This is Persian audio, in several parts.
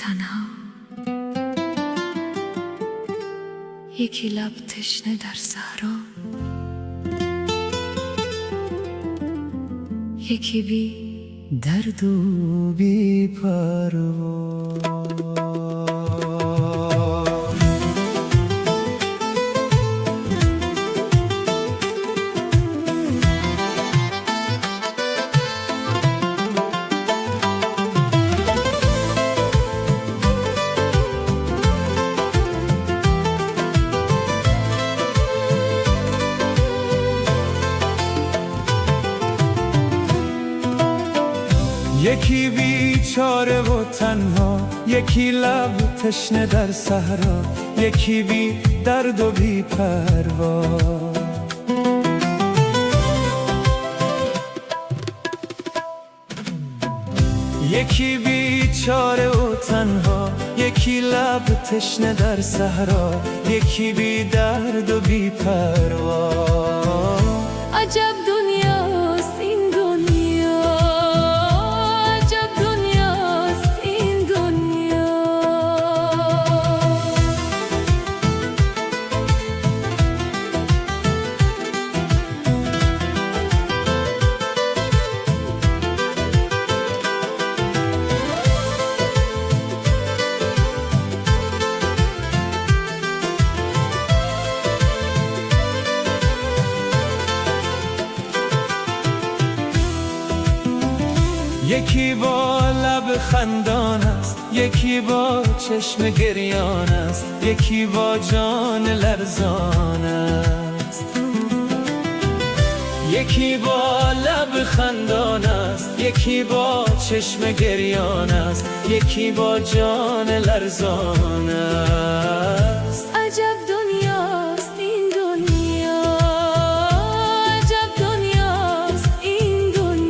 تنها، یکی لب تشنه در صحرا، یکی بی درد و بی پروا. یکی بیچاره و تنها، یکی لب تشنه در صحرا، یکی بی درد و بی پروا. یکی بیچاره و تنها، یکی لب تشنه در صحرا، یکی بی درد و بی پروا. عجب دنیاست این دنیا، عجب دنیاست این دنیا. یکی با لب خندان است، یکی با چشم گریان است، یکی با جان لرزان است. یکی با لب خندان است، یکی با چشم گریان است، یکی با جان لرزان است. عجب دنیاست این دنیا، عجب دنیاست این دنیا.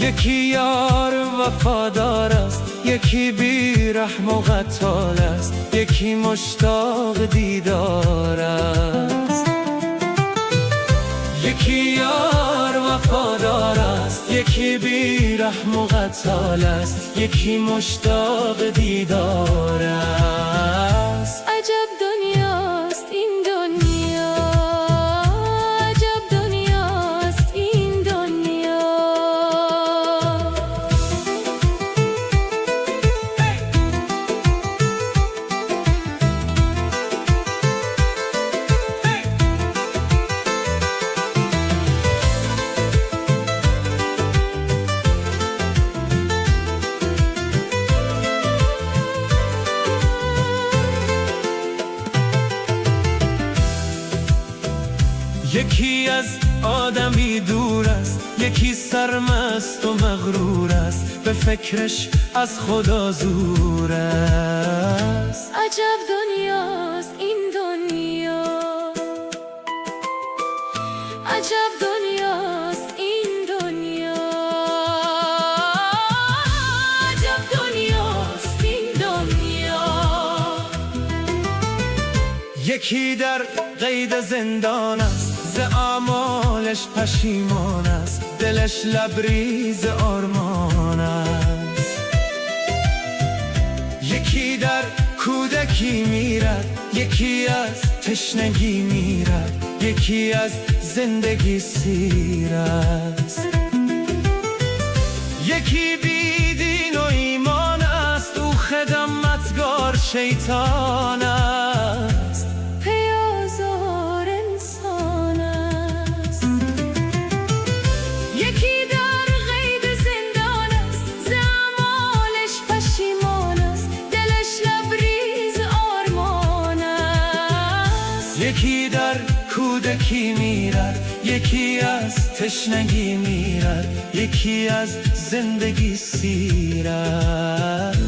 یکی یار وفادار است، یکی بی رحم و قتال است، یکی مشتاق دیدار است. یکی یار وفادار است، یکی بی رحم و قتال است، یکی مشتاق دیدار است. عجب دنیاست این دنیا، عجب دنیاست این دنیا. یکی از آدمی دور است، یکی سرمست و مغرور است، به فکرش از خدا زور است. عجب دنیاست این دنیا، عجب دنیاست این دنیا. عجب دنیاست این دنیا. یکی در قید زندان است، ز اعمالش پشیمان است، دلش لبریز آرمان است. یکی در کودکی میرد، یکی از تشنگی میرد، یکی از زندگی سیر است. یکی بی دین و ایمان است، او خدمتگار شیطان است. پیازار انسان است. یکی در قید زندان است، ز اعمالش پشیمان است، دلش لبریز آرمان است. یکی در کودکی میرد، یکی از تشنگی میرد، یکی از زندگی سیر است.